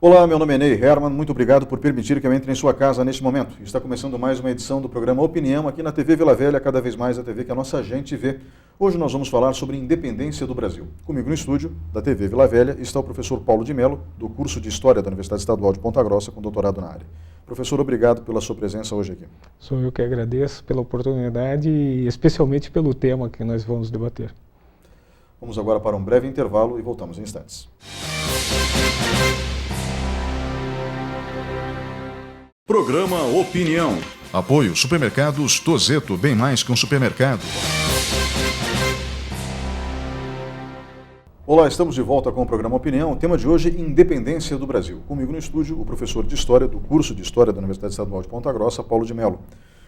Olá, meu nome é Ney Herman, muito obrigado por permitir que eu entre em sua casa neste momento. Está começando mais uma edição do programa Opinião aqui na TV Vila Velha, cada vez mais a TV que a nossa gente vê. Hoje nós vamos falar sobre independência do Brasil. Comigo no estúdio da TV Vila Velha está o professor Paulo de Mello, do curso de História da Universidade Estadual de Ponta Grossa, com doutorado na área. Professor, obrigado pela sua presença hoje aqui. Sou eu que agradeço pela oportunidade e especialmente pelo tema que nós vamos debater. Vamos agora para um breve intervalo e voltamos em instantes. Programa Opinião. Apoio Supermercados Tozeto, bem mais que um supermercado. Olá, estamos de volta com o programa Opinião. O tema de hoje, independência do Brasil. Comigo no estúdio, o professor de História do curso de História da Universidade Estadual de Ponta Grossa, Paulo de Mello.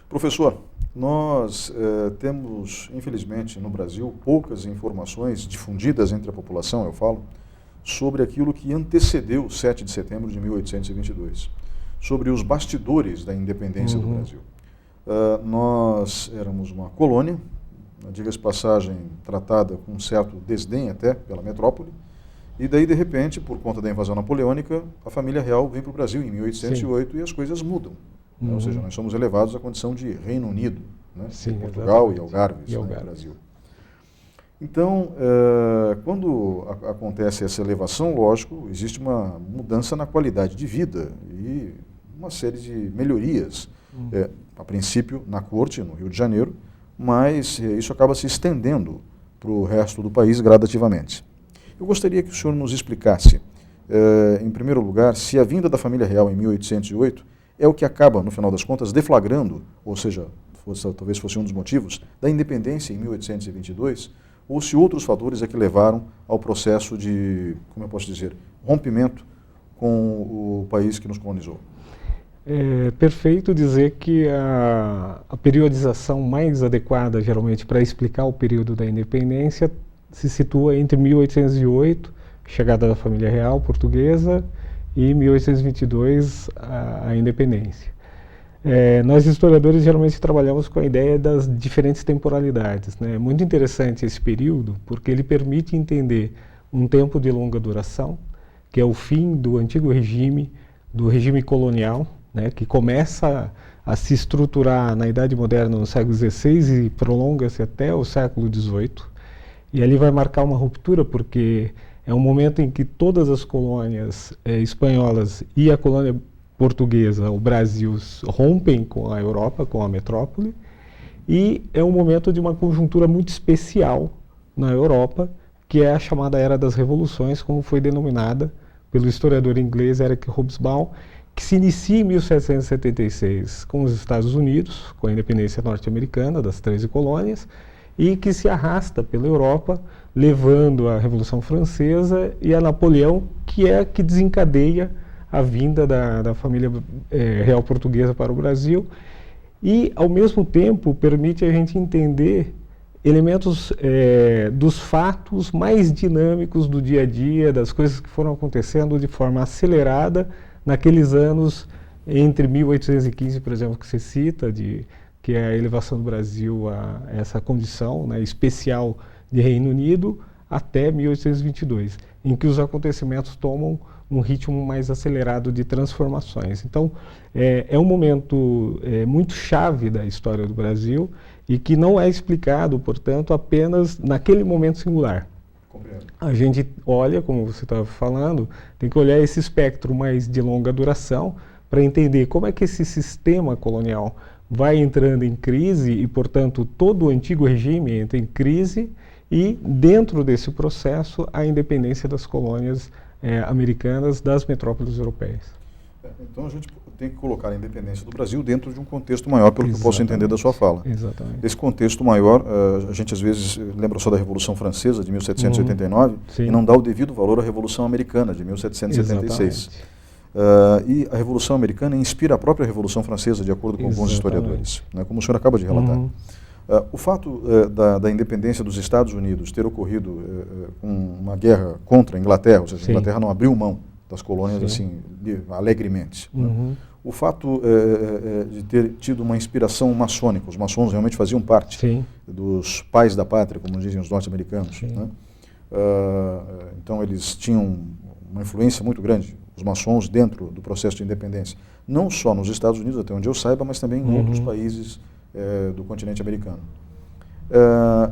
Professor, nós temos, infelizmente, no Brasil, poucas informações difundidas entre a população, eu falo, sobre aquilo que antecedeu o 7 de setembro de 1822. Sobre os bastidores da independência do Brasil. Nós éramos uma colônia, diga-se passagem, tratada com um certo desdém até pela metrópole, e daí, de repente, por conta da invasão napoleônica, a família real vem para o Brasil em 1808 e as coisas mudam. Ou seja, nós somos elevados à condição de Reino Unido, né? Sim, Portugal e Algarves, no Brasil. Então, quando acontece essa elevação, lógico, existe uma mudança na qualidade de vida e uma série de melhorias, a princípio na corte, no Rio de Janeiro, mas isso acaba se estendendo para o resto do país gradativamente. Eu gostaria que o senhor nos explicasse, em primeiro lugar, se a vinda da família real em 1808 é o que acaba, no final das contas, deflagrando, ou seja, talvez fosse um dos motivos, da independência em 1822, ou se outros fatores é que levaram ao processo de, como eu posso dizer, rompimento com o país que nos colonizou. É perfeito dizer que a periodização mais adequada, geralmente, para explicar o período da independência se situa entre 1808, chegada da família real portuguesa, e 1822, a independência. Nós, historiadores, geralmente trabalhamos com a ideia das diferentes temporalidades, né? É muito interessante esse período, porque ele permite entender um tempo de longa duração, que é o fim do antigo regime, do regime colonial, né, que começa a se estruturar na Idade Moderna no século XVI e prolonga-se até o século XVIII. E ali vai marcar uma ruptura, porque é um momento em que todas as colônias espanholas e a colônia portuguesa, o Brasil, rompem com a Europa, com a metrópole, e é um momento de uma conjuntura muito especial na Europa, que é a chamada Era das Revoluções, como foi denominada pelo historiador inglês Eric Hobsbawm, que se inicia em 1776 com os Estados Unidos, com a independência norte-americana das 13 colônias, e que se arrasta pela Europa, levando a Revolução Francesa e a Napoleão, que é a que desencadeia a vinda da família real portuguesa para o Brasil, e, ao mesmo tempo, permite a gente entender elementos dos fatos mais dinâmicos do dia a dia, das coisas que foram acontecendo de forma acelerada naqueles anos entre 1815, por exemplo, que você cita, que é a elevação do Brasil a essa condição, né, especial de Reino Unido, até 1822, em que os acontecimentos tomam um ritmo mais acelerado de transformações. Então, é um momento muito chave da história do Brasil e que não é explicado, portanto, apenas naquele momento singular. A gente olha, como você estava falando, tem que olhar esse espectro mais de longa duração para entender como é que esse sistema colonial vai entrando em crise e, portanto, todo o antigo regime entra em crise e, dentro desse processo, a independência das colônias americanas das metrópoles europeias. Então a gente tem que colocar a independência do Brasil dentro de um contexto maior, pelo que eu posso entender da sua fala. Exatamente. Esse contexto maior, a gente às vezes lembra só da Revolução Francesa de 1789 e não dá o devido valor à Revolução Americana de 1776. E a Revolução Americana inspira a própria Revolução Francesa, de acordo com alguns historiadores, né, como o senhor acaba de relatar. O fato da independência dos Estados Unidos ter ocorrido com uma guerra contra a Inglaterra, ou seja, a Inglaterra não abriu mão das colônias assim, alegremente. Né? O fato de ter tido uma inspiração maçônica, os maçons realmente faziam parte dos pais da pátria, como dizem os norte-americanos. Né? Então eles tinham uma influência muito grande. os maçons dentro do processo de independência, não só nos Estados Unidos, até onde eu saiba, mas também em outros países do continente americano.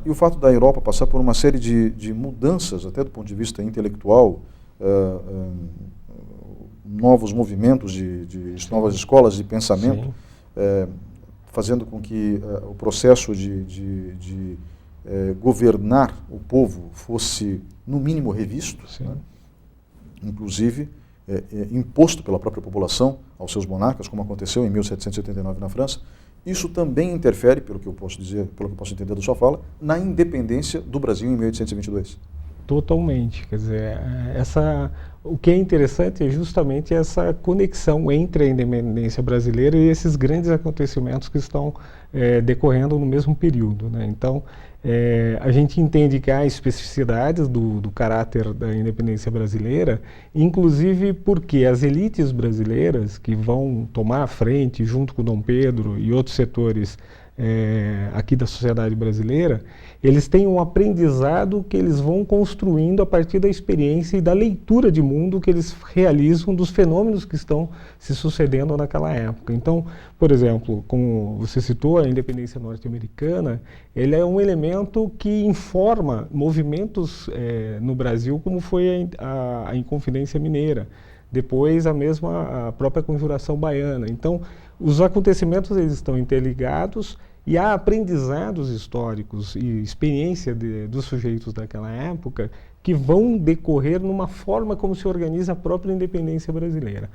E o fato da Europa passar por uma série de mudanças, até do ponto de vista intelectual, novos movimentos, novas escolas de pensamento, fazendo com que o processo de governar o povo fosse, no mínimo, revisto, né? Inclusive imposto pela própria população aos seus monarcas, como aconteceu em 1789 na França. Isso também interfere, pelo que eu posso dizer, pelo que eu posso entender da sua fala, na independência do Brasil em 1822. Totalmente, quer dizer, o que é interessante é justamente essa conexão entre a independência brasileira e esses grandes acontecimentos que estão decorrendo no mesmo período, né? Então, a gente entende que há especificidades do caráter da independência brasileira, inclusive porque as elites brasileiras que vão tomar a frente, junto com Dom Pedro e outros setores aqui da sociedade brasileira, eles têm um aprendizado que eles vão construindo a partir da experiência e da leitura de mundo que eles realizam dos fenômenos que estão se sucedendo naquela época. Então, por exemplo, como você citou, a independência norte-americana, ele é um elemento que informa movimentos no Brasil, como foi a Inconfidência Mineira, depois a própria Conjuração Baiana. Então, os acontecimentos eles estão interligados e há aprendizados históricos e experiência dos sujeitos daquela época que vão decorrer numa forma como se organiza a própria independência brasileira.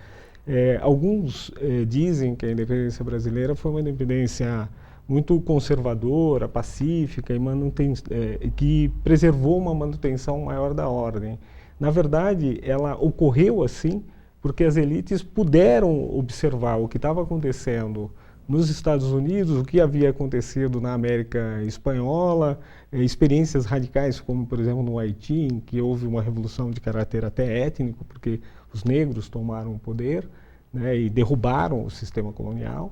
Alguns dizem que a independência brasileira foi uma independência muito conservadora, pacífica e que preservou uma manutenção maior da ordem. Na verdade, ela ocorreu assim porque as elites puderam observar o que estava acontecendo nos Estados Unidos, o que havia acontecido na América Espanhola, experiências radicais como, por exemplo, no Haiti, em que houve uma revolução de caráter até étnico, porque os negros tomaram o poder, né, e derrubaram o sistema colonial.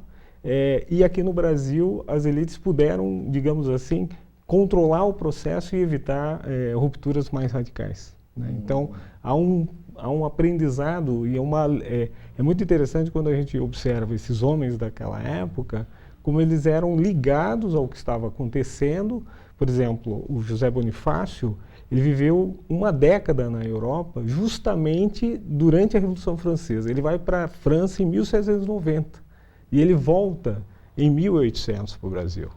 E aqui no Brasil, as elites puderam, digamos assim, controlar o processo e evitar rupturas mais radicais, né? Então, há um aprendizado e é muito interessante quando a gente observa esses homens daquela época, como eles eram ligados ao que estava acontecendo. Por exemplo, o José Bonifácio, ele viveu uma década na Europa justamente durante a Revolução Francesa. Ele vai para a França em 1790 e ele volta em 1800 para o Brasil.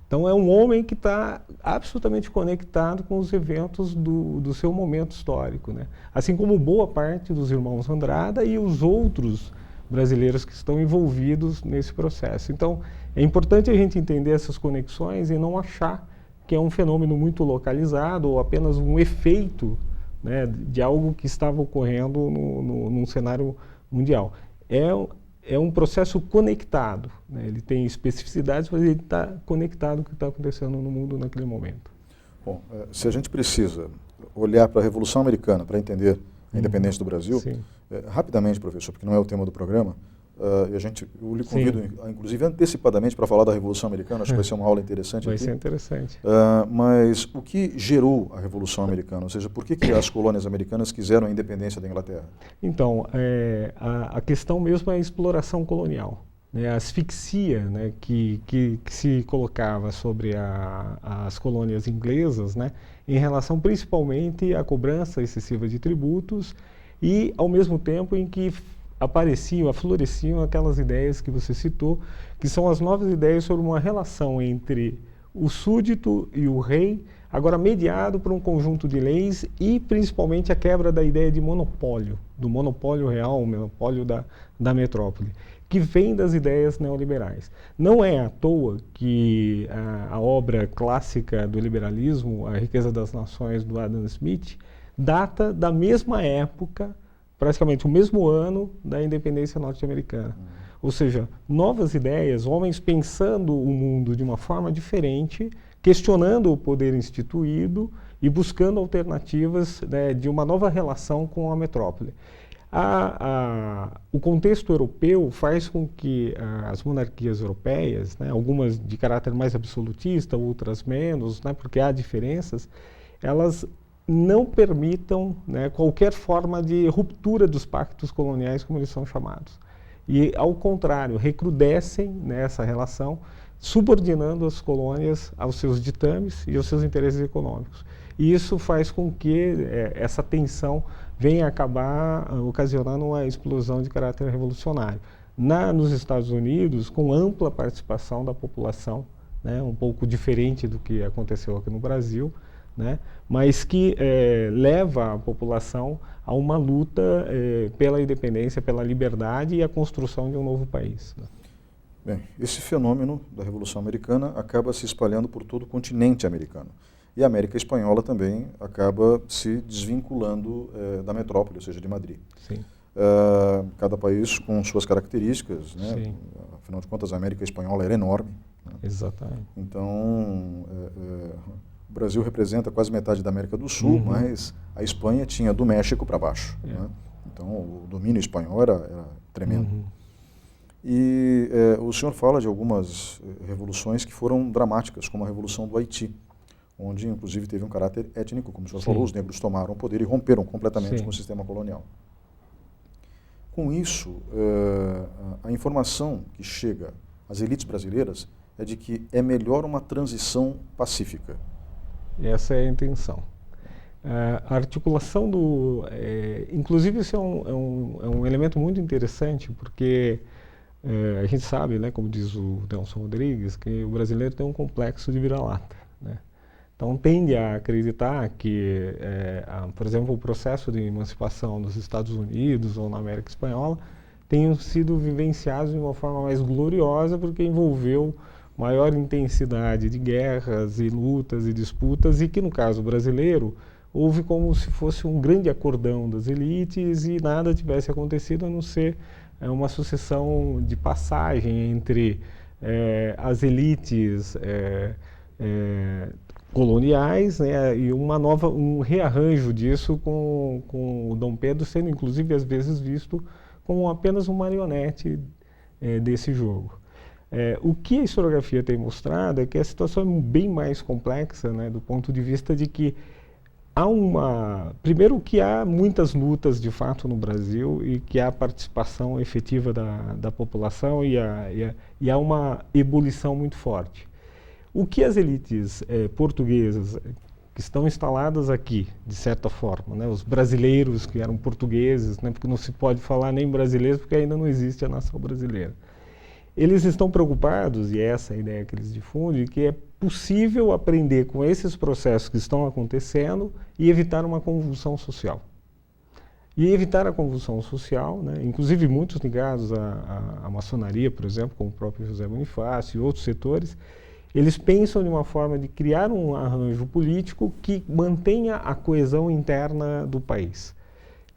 Então é um homem que está absolutamente conectado com os eventos do seu momento histórico, né? Assim como boa parte dos irmãos Andrada e os outros brasileiros que estão envolvidos nesse processo. Então é importante a gente entender essas conexões e não achar que é um fenômeno muito localizado ou apenas um efeito, né, de algo que estava ocorrendo num cenário mundial. É um processo conectado, né? Ele tem especificidades, mas ele está conectado com o que está acontecendo no mundo naquele momento. Bom, se a gente precisa olhar para a Revolução Americana para entender a independência do Brasil, rapidamente, professor, porque não é o tema do programa, eu lhe convido, inclusive, antecipadamente para falar da Revolução Americana, acho que vai ser uma aula interessante. Vai ser interessante. Mas o que gerou a Revolução Americana? Ou seja, por que as colônias americanas quiseram a independência da Inglaterra? Então, a questão mesmo é a exploração colonial, né? A asfixia, né, que se colocava sobre as colônias inglesas, né, em relação principalmente à cobrança excessiva de tributos e, ao mesmo tempo, em que afloreciam aquelas ideias que você citou, que são as novas ideias sobre uma relação entre o súdito e o rei, agora mediado por um conjunto de leis e principalmente a quebra da ideia de monopólio, do monopólio real, o monopólio da metrópole, que vem das ideias neoliberais. Não é à toa que a obra clássica do liberalismo, A Riqueza das Nações, do Adam Smith, data da mesma época, praticamente o mesmo ano da independência norte-americana. Ou seja, novas ideias, homens pensando o mundo de uma forma diferente, questionando o poder instituído e buscando alternativas, né, de uma nova relação com a metrópole. O contexto europeu faz com que as monarquias europeias, né, algumas de caráter mais absolutista, outras menos, né, porque há diferenças, elas não permitam, né, qualquer forma de ruptura dos pactos coloniais, como eles são chamados. E, ao contrário, recrudescem nessa relação, subordinando as colônias aos seus ditames e aos seus interesses econômicos. E isso faz com que essa tensão venha acabar ocasionando uma explosão de caráter revolucionário. Nos Estados Unidos, com ampla participação da população, né, um pouco diferente do que aconteceu aqui no Brasil, né, mas que leva a população a uma luta pela independência, pela liberdade e a construção de um novo país. Né. Bem, esse fenômeno da Revolução Americana acaba se espalhando por todo o continente americano. E a América Espanhola também acaba se desvinculando da metrópole, ou seja, de Madrid. Sim. Cada país com suas características, né? Sim. Afinal de contas, a América Espanhola era enorme. Né? Exatamente. Então, o Brasil representa quase metade da América do Sul, mas a Espanha tinha do México para baixo. Né? Então, o domínio espanhol era tremendo. E o senhor fala de algumas revoluções que foram dramáticas, como a Revolução do Haiti, onde inclusive teve um caráter étnico, como o senhor falou, os negros tomaram o poder e romperam completamente com o sistema colonial. Com isso, a informação que chega às elites brasileiras é de que é melhor uma transição pacífica. Essa é a intenção. A articulação inclusive isso é um elemento muito interessante, porque a gente sabe, né, como diz o Nelson Rodrigues, que o brasileiro tem um complexo de vira-lata, né? Então tende a acreditar que, por exemplo, o processo de emancipação nos Estados Unidos ou na América Espanhola tenham sido vivenciados de uma forma mais gloriosa, porque envolveu maior intensidade de guerras e lutas e disputas, e que no caso brasileiro houve como se fosse um grande acordão das elites e nada tivesse acontecido a não ser uma sucessão de passagem entre as elites coloniais, né, e um rearranjo disso com o Dom Pedro sendo inclusive às vezes visto como apenas um marionete desse jogo. O que a historiografia tem mostrado é que a situação é bem mais complexa, né, do ponto de vista de que primeiro que há muitas lutas de fato no Brasil e que há participação efetiva da população e há uma ebulição muito forte. O que as elites portuguesas que estão instaladas aqui, de certa forma, né, os brasileiros que eram portugueses, né, porque não se pode falar nem brasileiros porque ainda não existe a nação brasileira. Eles estão preocupados, e essa é a ideia que eles difundem, que é possível aprender com esses processos que estão acontecendo e evitar uma convulsão social. E evitar a convulsão social, né, inclusive muitos ligados à maçonaria, por exemplo, como o próprio José Bonifácio e outros setores, eles pensam de uma forma de criar um arranjo político que mantenha a coesão interna do país.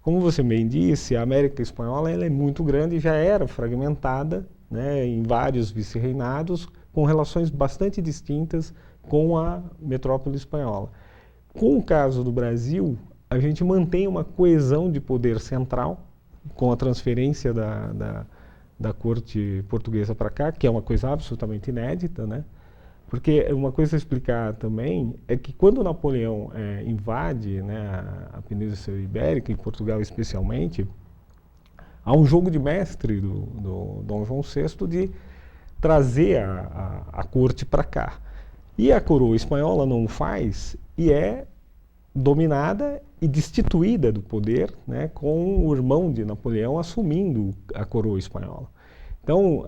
Como você bem disse, a América Espanhola ela é muito grande e já era fragmentada, né, em vários vice-reinados, com relações bastante distintas com a metrópole espanhola. Com o caso do Brasil, a gente mantém uma coesão de poder central, com a transferência da corte portuguesa para cá, que é uma coisa absolutamente inédita, né? Porque uma coisa a explicar também é que quando Napoleão invade, né, a Península Ibérica, em Portugal especialmente, há um jogo de mestre do Dom João VI de trazer a corte para cá. E a coroa espanhola não o faz e é dominada e destituída do poder, né, com o irmão de Napoleão assumindo a coroa espanhola. Então,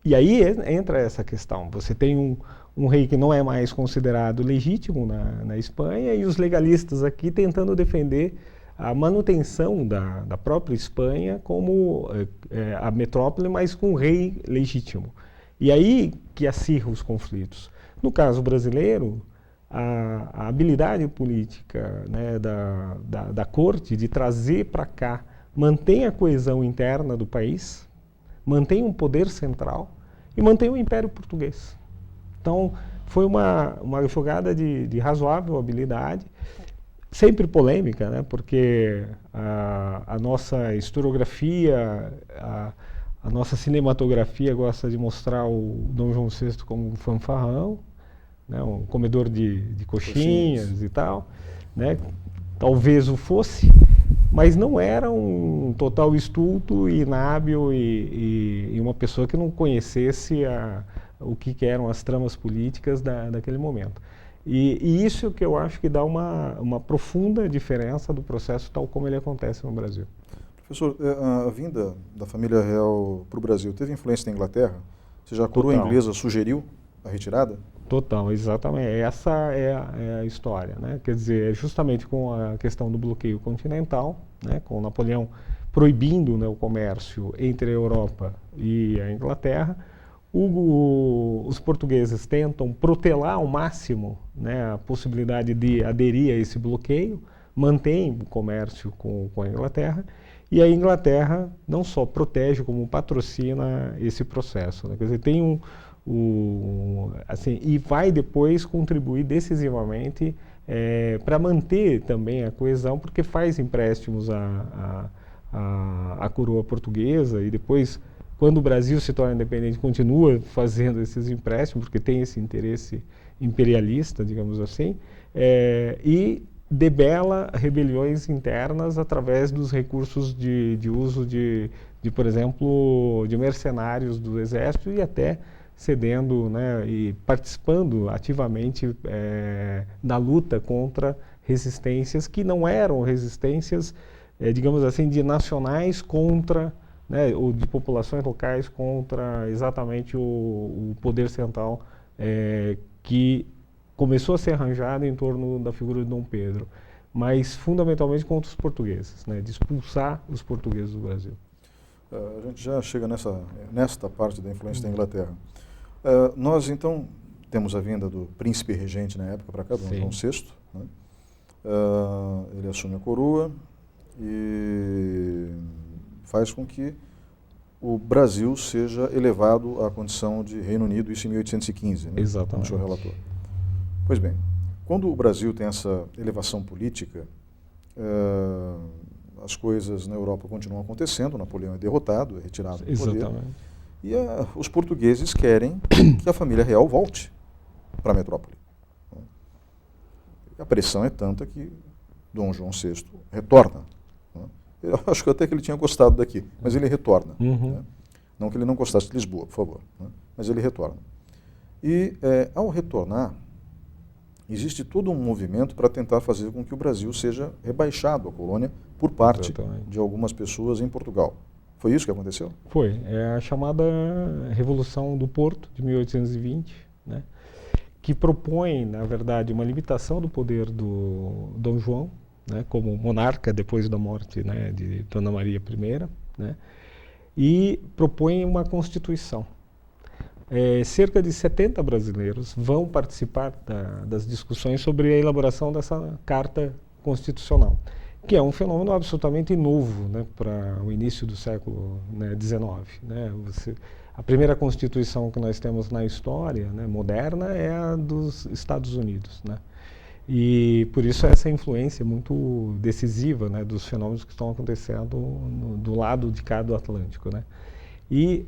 e aí entra essa questão. Você tem um rei que não é mais considerado legítimo na Espanha e os legalistas aqui tentando defender a manutenção da própria Espanha como a metrópole, mas com um rei legítimo. E aí que acirra os conflitos. No caso brasileiro, a habilidade política, né, da corte de trazer para cá, mantém a coesão interna do país, mantém um poder central e mantém o Império Português. Então, foi uma jogada de razoável habilidade, sempre polêmica, né, porque a nossa historiografia, a nossa cinematografia gosta de mostrar o Dom João VI como um fanfarrão, né, um comedor de coxinhas e tal, né, talvez o fosse, mas não era um total estulto, inábil e uma pessoa que não conhecesse o que eram as tramas políticas daquele momento. E isso que eu acho que dá uma profunda diferença do processo tal como ele acontece no Brasil. Professor, a vinda da família real para o Brasil teve influência da Inglaterra? Ou seja, a coroa inglesa sugeriu a retirada? Total, exatamente. Essa é a história, né? Quer dizer, justamente com a questão do bloqueio continental, né? Com Napoleão proibindo, né, o comércio entre a Europa e a Inglaterra, os portugueses tentam protelar ao máximo, né, a possibilidade de aderir a esse bloqueio, mantém o comércio com a Inglaterra, e a Inglaterra não só protege, como patrocina esse processo, né? Quer dizer, tem assim, e vai depois contribuir decisivamente para manter também a coesão, porque faz empréstimos à coroa portuguesa e depois, quando o Brasil se torna independente, continua fazendo esses empréstimos, porque tem esse interesse imperialista, digamos assim, e debela rebeliões internas através dos recursos de uso por exemplo, de mercenários do exército e até cedendo, né, e participando ativamente da luta contra resistências que não eram resistências, digamos assim, de nacionais contra, né, ou de populações locais contra exatamente o poder central que começou a ser arranjado em torno da figura de Dom Pedro, mas fundamentalmente contra os portugueses, né, de expulsar os portugueses do Brasil. A gente já chega nesta parte da influência da Inglaterra. Nós, então, temos a vinda do príncipe regente na época para cá, Dom João VI. Né? Ele assume a coroa e faz com que o Brasil seja elevado à condição de Reino Unido, isso em 1815, né? Exatamente. Como o senhor relatou. Pois bem, quando o Brasil tem essa elevação política, as coisas na Europa continuam acontecendo, Napoleão é derrotado, é retirado do poder. Exatamente. E os portugueses querem que a família real volte para a metrópole. A pressão é tanta que Dom João VI retorna. Eu acho que até que ele tinha gostado daqui, mas ele retorna. Né? Não que ele não gostasse de Lisboa, por favor, né? Mas ele retorna. E ao retornar, existe todo um movimento para tentar fazer com que o Brasil seja rebaixado à colônia por parte de algumas pessoas em Portugal. Foi isso que aconteceu? Foi. É a chamada Revolução do Porto, de 1820, né, que propõe, na verdade, uma limitação do poder do Dom João, né, como monarca depois da morte, né, de Dona Maria I, né, e propõe uma Constituição. Cerca de 70 brasileiros vão participar das discussões sobre a elaboração dessa Carta Constitucional, que é um fenômeno absolutamente novo, né, para o início do século XIX. Né? A primeira Constituição que nós temos na história, né, moderna é a dos Estados Unidos. Né? E por isso essa influência muito decisiva, né, dos fenômenos que estão acontecendo do lado de cá do Atlântico. Né? E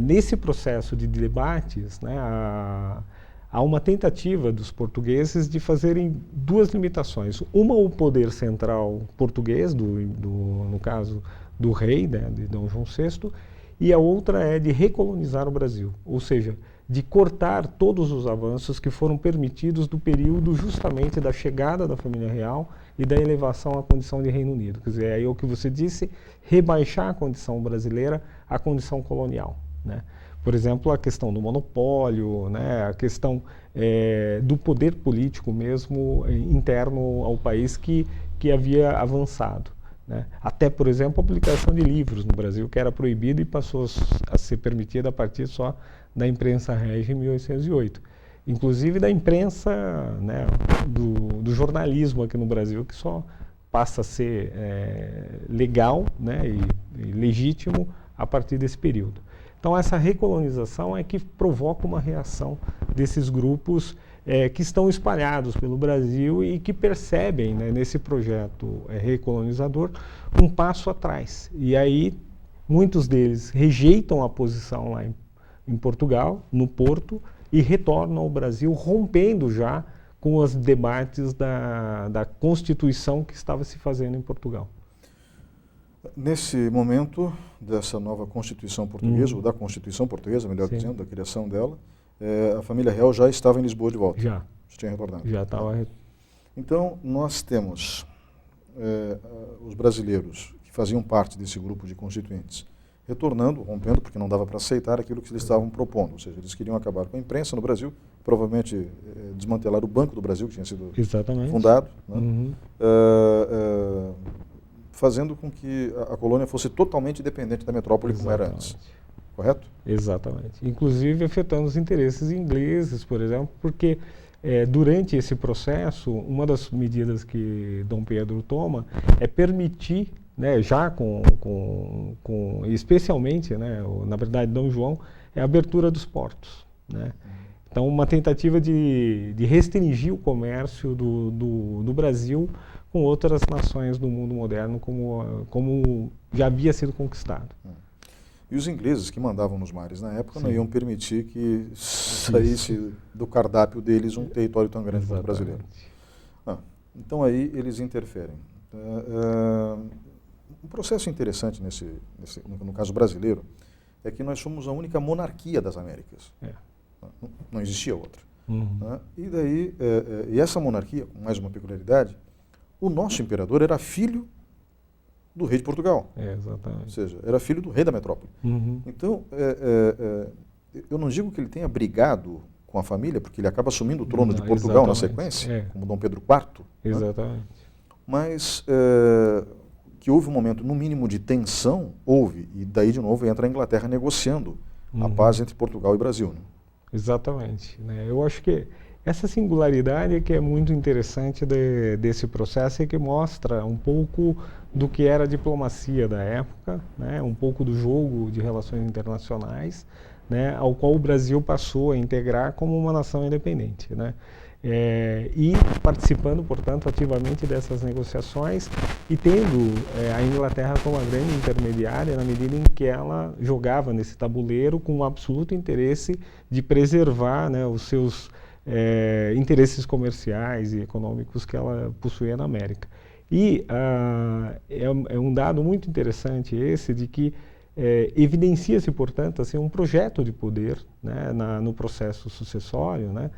nesse processo de debates, né, há uma tentativa dos portugueses de fazerem duas limitações. Uma, o poder central português, no caso do rei, né, de Dom João VI, e a outra é de recolonizar o Brasil, ou seja, de cortar todos os avanços que foram permitidos do período justamente da chegada da família real e da elevação à condição de Reino Unido. Quer dizer, aí o que você disse, rebaixar a condição brasileira à condição colonial, né? Por exemplo, a questão do monopólio, né, a questão do poder político mesmo interno ao país que havia avançado. Né? Até, por exemplo, a publicação de livros no Brasil, que era proibida e passou a ser permitida a partir só da imprensa régia em 1808. Inclusive da imprensa, né, do jornalismo aqui no Brasil, que só passa a ser legal, né, e legítimo a partir desse período. Então essa recolonização é que provoca uma reação desses grupos que estão espalhados pelo Brasil e que percebem, né, nesse projeto recolonizador um passo atrás. E aí muitos deles rejeitam a posição lá em Portugal, no Porto, e retornam ao Brasil, rompendo já com os debates da Constituição que estava se fazendo em Portugal. Nesse momento dessa nova Constituição portuguesa, ou da Constituição portuguesa, melhor dizendo, da criação dela, a família real já estava em Lisboa de volta? Já tinha retornado? Já estava. Então, nós temos os brasileiros que faziam parte desse grupo de constituintes retornando, rompendo, porque não dava para aceitar aquilo que eles estavam propondo. Ou seja, eles queriam acabar com a imprensa no Brasil, provavelmente desmantelar o Banco do Brasil, que tinha sido fundado, né? Fazendo com que a colônia fosse totalmente dependente da metrópole, como era antes. Correto? Exatamente. Inclusive afetando os interesses ingleses, por exemplo, porque durante esse processo, uma das medidas que Dom Pedro toma é permitir, né, já especialmente, né, na verdade, Dom João, é a abertura dos portos, né? Então, uma tentativa de restringir o comércio do Brasil com outras nações do mundo moderno, como já havia sido conquistado. E os ingleses que mandavam nos mares na época não iam permitir que saísse do cardápio deles um território tão grande quanto o brasileiro. Então aí eles interferem. Um processo interessante no caso brasileiro é que nós somos a única monarquia das Américas. Não existia outra. E daí, e essa monarquia, com mais uma peculiaridade, o nosso imperador era filho do rei de Portugal. Exatamente. Ou seja, era filho do rei da metrópole. Então, eu não digo que ele tenha brigado com a família, porque ele acaba assumindo o trono de Portugal na sequência, como Dom Pedro IV. Exatamente. Né? Mas que houve um momento, no mínimo, de tensão, houve. E daí, de novo, entra a Inglaterra negociando a paz entre Portugal e Brasil. Né? Exatamente. Né? Eu acho que essa singularidade é que é muito interessante desse processo e que mostra um pouco do que era a diplomacia da época, né? Um pouco do jogo de relações internacionais, né? Ao qual o Brasil passou a integrar como uma nação independente, né? E participando, portanto, ativamente dessas negociações e tendo a Inglaterra como a grande intermediária na medida em que ela jogava nesse tabuleiro com um absoluto interesse de preservar, né, os seus interesses comerciais e econômicos que ela possuía na América. E é um dado muito interessante esse de que evidencia-se, portanto, assim, um projeto de poder, né, no processo sucessório, né,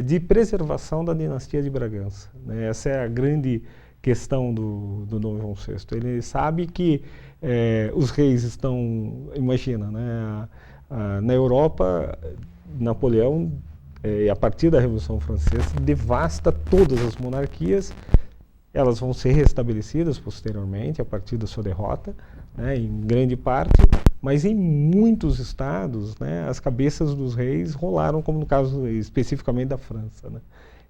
de preservação da dinastia de Bragança. Né? Essa é a grande questão do Dom João VI. Ele sabe que os reis estão, imagina, né, na Europa, Napoleão, a partir da Revolução Francesa, devasta todas as monarquias. Elas vão ser restabelecidas posteriormente, a partir da sua derrota, né, em grande parte, mas em muitos estados, né, as cabeças dos reis rolaram, como no caso especificamente da França. Né.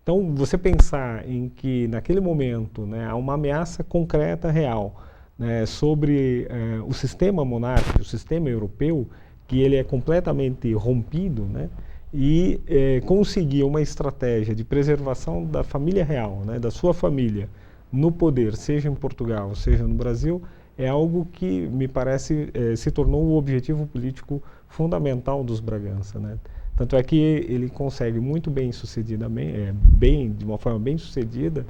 Então, você pensar em que, naquele momento, né, há uma ameaça concreta, real, né, sobre o sistema monárquico, o sistema europeu, que ele é completamente rompido, né, e conseguir uma estratégia de preservação da família real, né, da sua família, no poder, seja em Portugal, seja no Brasil, é algo que, me parece, se tornou o objetivo político fundamental dos Bragança. Né? Tanto é que ele consegue muito de uma forma bem sucedida,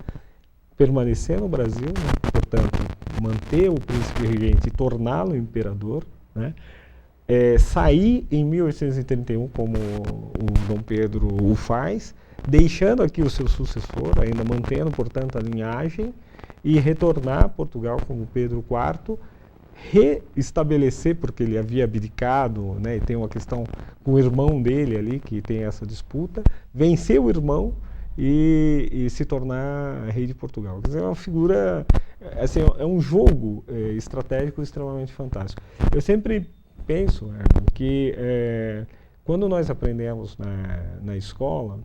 permanecer no Brasil, né? Portanto, manter o príncipe regente e torná-lo imperador, né? Sair em 1831, como o Dom Pedro o faz, deixando aqui o seu sucessor, ainda mantendo, portanto, a linhagem, e retornar a Portugal como Pedro IV, reestabelecer, porque ele havia abdicado, né, e tem uma questão com o irmão dele ali, que tem essa disputa, vencer o irmão e se tornar rei de Portugal. Quer dizer, é uma figura, assim, é um jogo estratégico extremamente fantástico. Eu sempre penso que quando nós aprendemos na escola,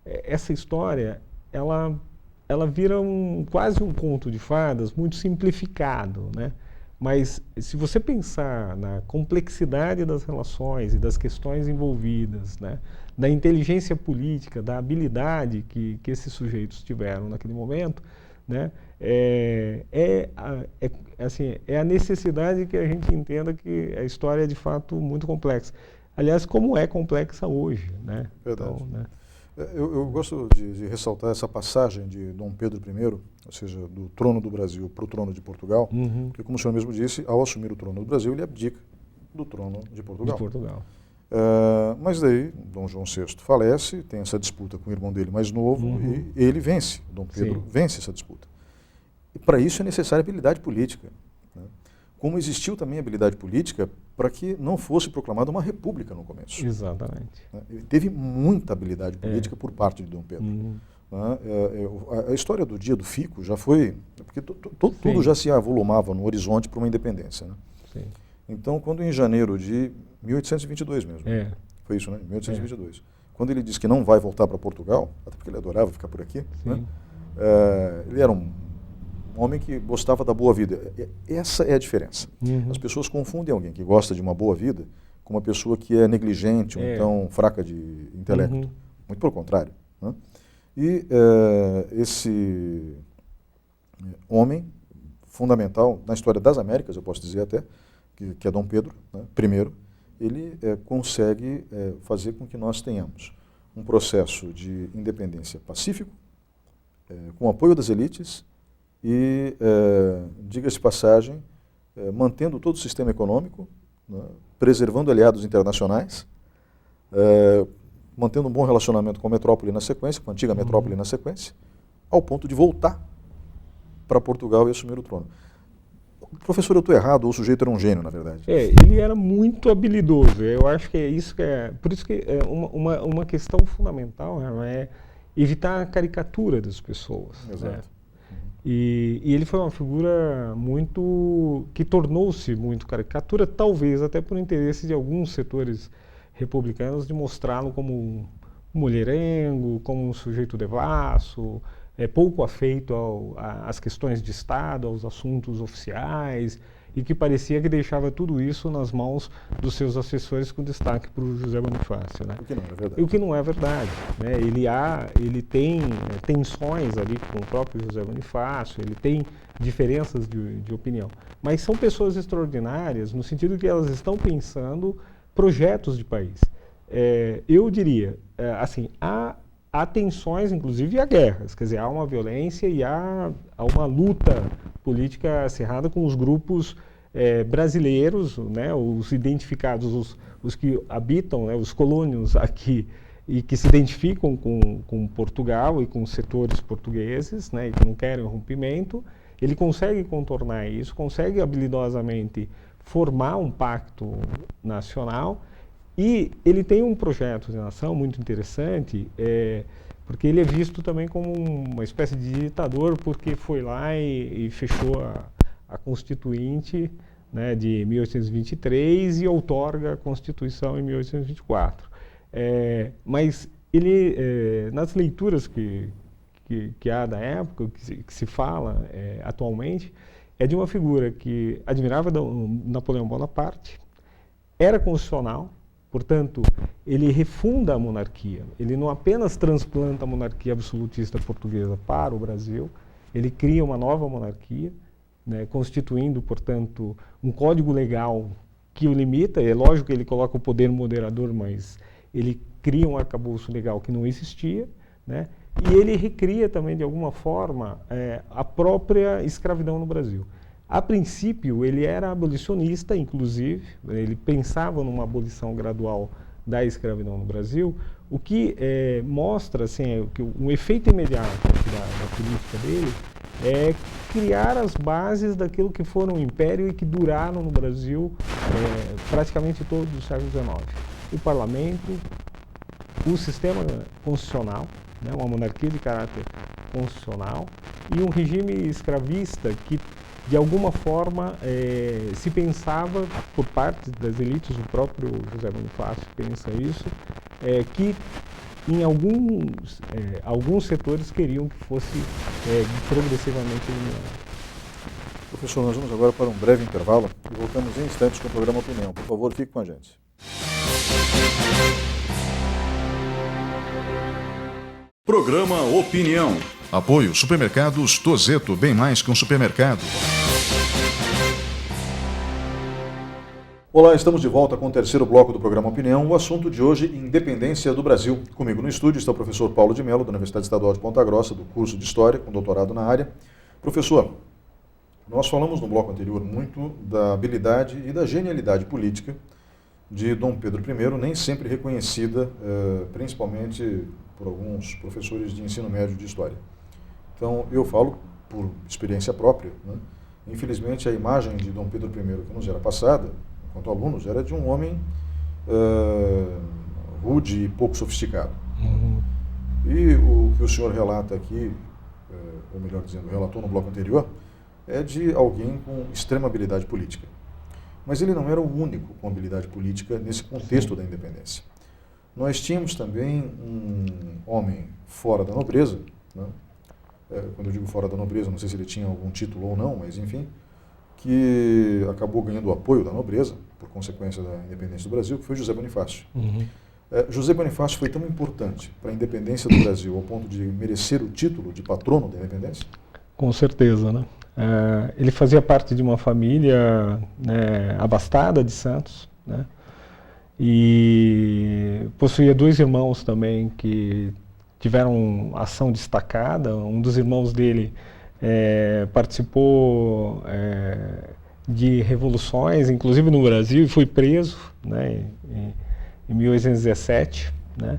essa história, ela vira quase um conto de fadas muito simplificado, né? Mas se você pensar na complexidade das relações e das questões envolvidas, né, da inteligência política, da habilidade que esses sujeitos tiveram naquele momento, né, assim, é a necessidade que a gente entenda que a história é de fato muito complexa. Aliás, como é complexa hoje, né? Verdade. Então, né? Eu gosto de ressaltar essa passagem de Dom Pedro I, ou seja, do trono do Brasil para o trono de Portugal, porque, como o senhor mesmo disse, ao assumir o trono do Brasil, ele abdica do trono de Portugal. Mas daí, Dom João VI falece, tem essa disputa com o irmão dele mais novo, e ele vence, Dom Pedro vence essa disputa. E para isso é necessária habilidade política, né? Como existiu também habilidade política para que não fosse proclamada uma república no começo. Exatamente. Ele teve muita habilidade política por parte de Dom Pedro. A história do dia do fico já foi... Porque tudo já se avolumava no horizonte para uma independência, né? Sim. Então, quando em janeiro de 1822 mesmo, foi isso, né? 1822, quando ele disse que não vai voltar para Portugal, até porque ele adorava ficar por aqui, né? Ele era um homem que gostava da boa vida. Essa é a diferença. As pessoas confundem alguém que gosta de uma boa vida com uma pessoa que é negligente, ou então fraca de intelecto. Muito pelo contrário, né? E esse homem fundamental na história das Américas, eu posso dizer até, que é Dom Pedro, né, I, ele consegue fazer com que nós tenhamos um processo de independência pacífico, com apoio das elites, e, diga-se de passagem, mantendo todo o sistema econômico, né, preservando aliados internacionais, mantendo um bom relacionamento com a metrópole na sequência, com a antiga metrópole na sequência, ao ponto de voltar para Portugal e assumir o trono. Professor, eu estou errado, ou o sujeito era um gênio, na verdade? Ele era muito habilidoso. Eu acho que é isso que é... Por isso que uma questão fundamental é evitar a caricatura das pessoas. Exato. Né? E ele foi uma figura que tornou-se muito caricatura, talvez até por interesse de alguns setores republicanos de mostrá-lo como um mulherengo, como um sujeito devasso, pouco afeito às questões de Estado, aos assuntos oficiais, e que parecia que deixava tudo isso nas mãos dos seus assessores, com destaque para o José Bonifácio, né? O que não é verdade. E o que não é verdade, né? Ele tem tensões ali com o próprio José Bonifácio, ele tem diferenças de opinião, mas são pessoas extraordinárias no sentido que elas estão pensando projetos de país. Eu diria, assim, há tensões, inclusive há guerras, quer dizer, há uma violência e há uma luta política acirrada com os grupos brasileiros, né, os identificados, os que habitam, né, os colônios aqui e que se identificam com Portugal e com os setores portugueses, né, e que não querem o rompimento. Ele consegue contornar isso, consegue habilidosamente formar um pacto nacional. E ele tem um projeto de nação muito interessante, porque ele é visto também como uma espécie de ditador, porque foi lá e fechou a Constituinte, né, de 1823 e outorga a Constituição em 1824. Mas ele, nas leituras que há da época, que se fala atualmente, é de uma figura que admirava Napoleão Bonaparte, era constitucional. Portanto, ele refunda a monarquia. Ele não apenas transplanta a monarquia absolutista portuguesa para o Brasil, ele cria uma nova monarquia, né, constituindo, portanto, um código legal que o limita. É lógico que ele coloca o poder moderador, mas ele cria um arcabouço legal que não existia, né, e ele recria também, de alguma forma, a própria escravidão no Brasil. A princípio, ele era abolicionista, inclusive, ele pensava numa abolição gradual da escravidão no Brasil, o que mostra, assim, que um efeito imediato da política dele é criar as bases daquilo que foram o Império e que duraram no Brasil praticamente todo o século XIX. O parlamento, o sistema constitucional, né, uma monarquia de caráter constitucional, e um regime escravista que, de alguma forma, se pensava, por parte das elites, o próprio José Bonifácio pensa isso, que em alguns setores queriam que fosse progressivamente eliminado. Professor, nós vamos agora para um breve intervalo e voltamos em instantes com o programa Opinião. Por favor, fique com a gente. Programa Opinião. Apoio Supermercados Tozeto, bem mais que um supermercado. Olá, estamos de volta com o terceiro bloco do programa Opinião. O assunto de hoje, independência do Brasil. Comigo no estúdio está o professor Paulo de Mello, da Universidade Estadual de Ponta Grossa, do curso de História, com doutorado na área. Professor, nós falamos no bloco anterior muito da habilidade e da genialidade política de Dom Pedro I, nem sempre reconhecida, principalmente por alguns professores de ensino médio de História. Então, eu falo por experiência própria, né? Infelizmente, a imagem de Dom Pedro I que nos era passada, enquanto alunos, era de um homem rude e pouco sofisticado. E o que o senhor relata aqui, ou melhor dizendo, relatou no bloco anterior, é de alguém com extrema habilidade política. Mas ele não era o único com habilidade política nesse contexto da independência. Nós tínhamos também um homem fora da nobreza, né? Quando eu digo fora da nobreza, não sei se ele tinha algum título ou não, mas enfim, que acabou ganhando o apoio da nobreza, por consequência da independência do Brasil, que foi José Bonifácio. José Bonifácio foi tão importante para a independência do Brasil, ao ponto de merecer o título de patrono da independência? Com certeza, né? Ele fazia parte de uma família, né, abastada de Santos, né? E possuía 2 irmãos também que tiveram ação destacada. Um dos irmãos dele participou de revoluções, inclusive no Brasil, e foi preso, né, em 1817, né?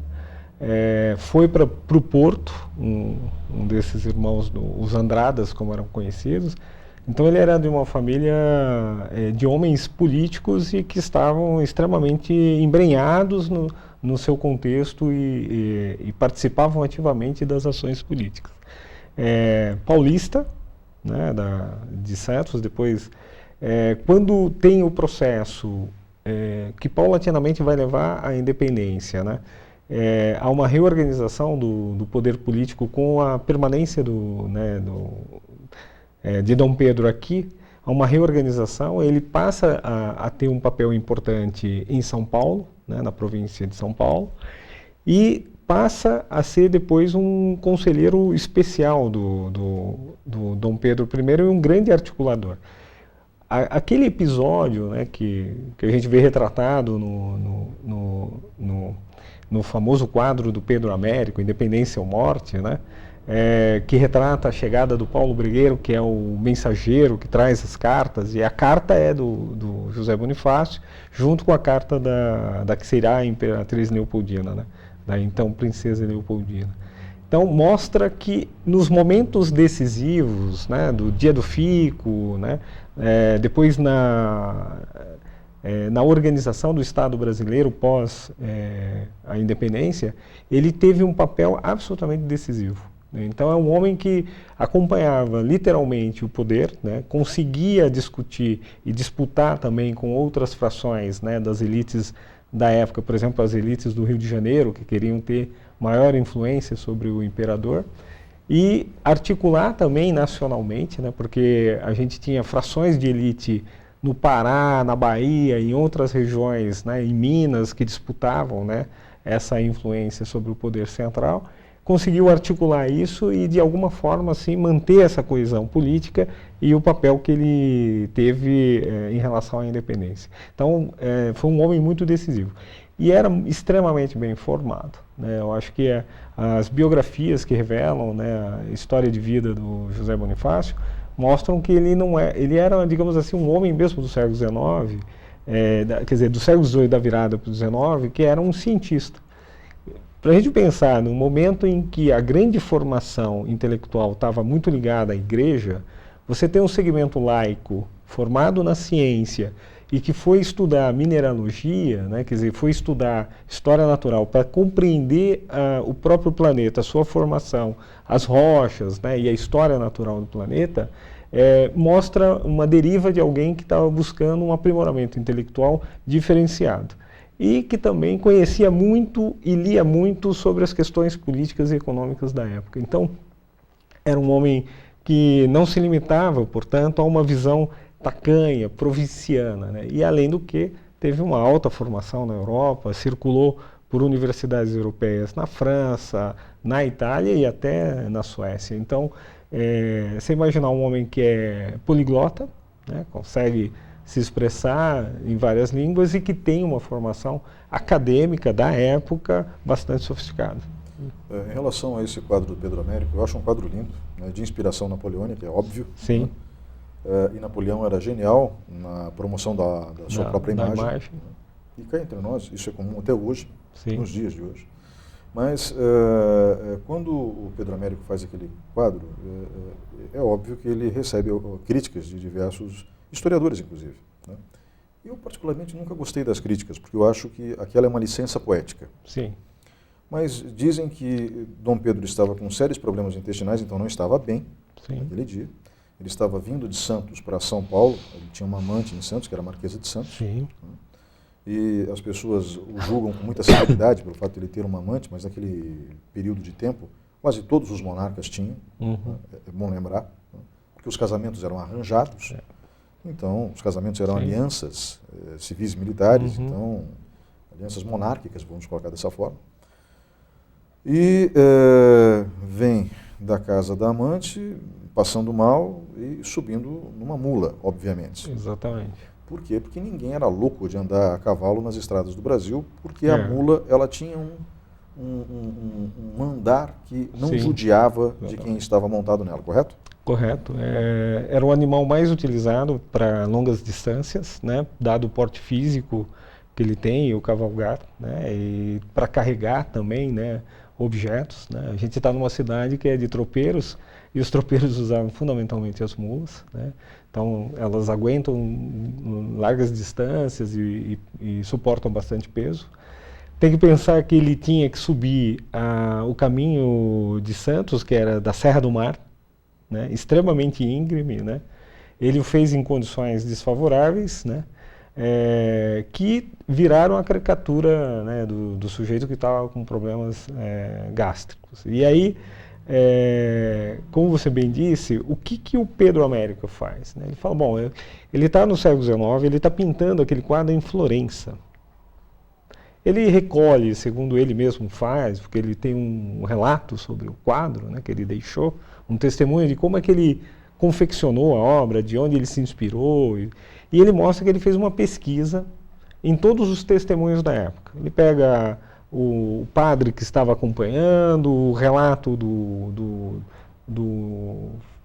Foi para o Porto, um desses irmãos, os Andradas, como eram conhecidos. Então ele era de uma família de homens políticos e que estavam extremamente embrenhados no seu contexto e participavam ativamente das ações políticas. Paulista, né, de Santos, depois, quando tem o processo que paulatinamente vai levar à independência, né? Há uma reorganização do poder político com a permanência de Dom Pedro aqui. Há uma reorganização, ele passa a ter um papel importante em São Paulo, né, na província de São Paulo, e passa a ser depois um conselheiro especial do Dom Pedro I e um grande articulador. Aquele episódio, né, que a gente vê retratado no famoso quadro do Pedro Américo, Independência ou Morte, né, que retrata a chegada do Paulo Brigueiro, que é o mensageiro que traz as cartas, e a carta é do José Bonifácio, junto com a carta da que será a Imperatriz Leopoldina, né, da então Princesa Leopoldina. Então mostra que nos momentos decisivos, né, do dia do fico, né, depois na organização do Estado brasileiro pós a independência, ele teve um papel absolutamente decisivo. Então é um homem que acompanhava literalmente o poder, né, conseguia discutir e disputar também com outras frações, né, das elites da época, por exemplo, as elites do Rio de Janeiro, que queriam ter maior influência sobre o imperador, e articular também nacionalmente, né, porque a gente tinha frações de elite no Pará, na Bahia, em outras regiões, né, em Minas, que disputavam, né, essa influência sobre o poder central. Conseguiu articular isso e, de alguma forma, assim, manter essa coesão política e o papel que ele teve em relação à independência. Então, foi um homem muito decisivo. E era extremamente bem formado, né? Eu acho que as biografias que revelam, né, a história de vida do José Bonifácio mostram que ele era, digamos assim, um homem mesmo do século XIX, quer dizer, do século XVIII da virada para o XIX, que era um cientista. Para a gente pensar no momento em que a grande formação intelectual estava muito ligada à igreja, você tem um segmento laico formado na ciência e que foi estudar mineralogia, né, quer dizer, foi estudar história natural para compreender o próprio planeta, a sua formação, as rochas, né, e a história natural do planeta, mostra uma deriva de alguém que estava buscando um aprimoramento intelectual diferenciado. E que também conhecia muito e lia muito sobre as questões políticas e econômicas da época. Então, era um homem que não se limitava, portanto, a uma visão tacanha, provinciana, né? E, além do que, teve uma alta formação na Europa, circulou por universidades europeias na França, na Itália e até na Suécia. Então, você imaginar um homem que é poliglota, né? Consegue se expressar em várias línguas e que tem uma formação acadêmica da época bastante sofisticada. Em relação a esse quadro do Pedro Américo, eu acho um quadro lindo, né, de inspiração napoleônica, é óbvio. Sim. Né? E Napoleão era genial na promoção da sua própria imagem. Né? E cá entre nós, isso é comum até hoje, Sim. nos dias de hoje. Mas quando o Pedro Américo faz aquele quadro, é óbvio que ele recebe críticas de diversos historiadores, inclusive. Né? Eu, particularmente, nunca gostei das críticas, porque eu acho que aquela é uma licença poética. Sim. Mas dizem que Dom Pedro estava com sérios problemas intestinais, então não estava bem. Sim. Naquele dia. Ele estava vindo de Santos para São Paulo, ele tinha uma amante em Santos, que era a Marquesa de Santos. Sim. E as pessoas o julgam com muita severidade pelo fato de ele ter uma amante, mas naquele período de tempo, quase todos os monarcas tinham, é bom lembrar, né? Porque os casamentos eram arranjados, então os casamentos eram alianças civis e militares, então alianças monárquicas, vamos colocar dessa forma. E vem da casa da amante, passando mal e subindo numa mula, obviamente. Exatamente. Por quê? Porque ninguém era louco de andar a cavalo nas estradas do Brasil, porque a mula ela tinha um andar que não judiava de quem estava montado nela, correto? Correto. Era o animal mais utilizado para longas distâncias, né? Dado o porte físico que ele tem, o cavalgar, né? E para carregar também, né? Objetos, né? A gente está numa cidade que é de tropeiros e os tropeiros usavam fundamentalmente as mulas, né? Então elas aguentam largas distâncias e suportam bastante peso. Tem que pensar que ele tinha que subir o caminho de Santos, que era da Serra do Mar, né? Extremamente íngreme, né? Ele o fez em condições desfavoráveis, né? Que viraram a caricatura, né, do sujeito que estava com problemas gástricos. E aí, como você bem disse, o que o Pedro Américo faz? Né? Ele fala, bom, ele está no século XIX, ele está pintando aquele quadro em Florença. Ele recolhe, segundo ele mesmo faz, porque ele tem um relato sobre o quadro, né, que ele deixou, um testemunho de como é que ele confeccionou a obra, de onde ele se inspirou, e ele mostra que ele fez uma pesquisa em todos os testemunhos da época. Ele pega o padre que estava acompanhando, o relato do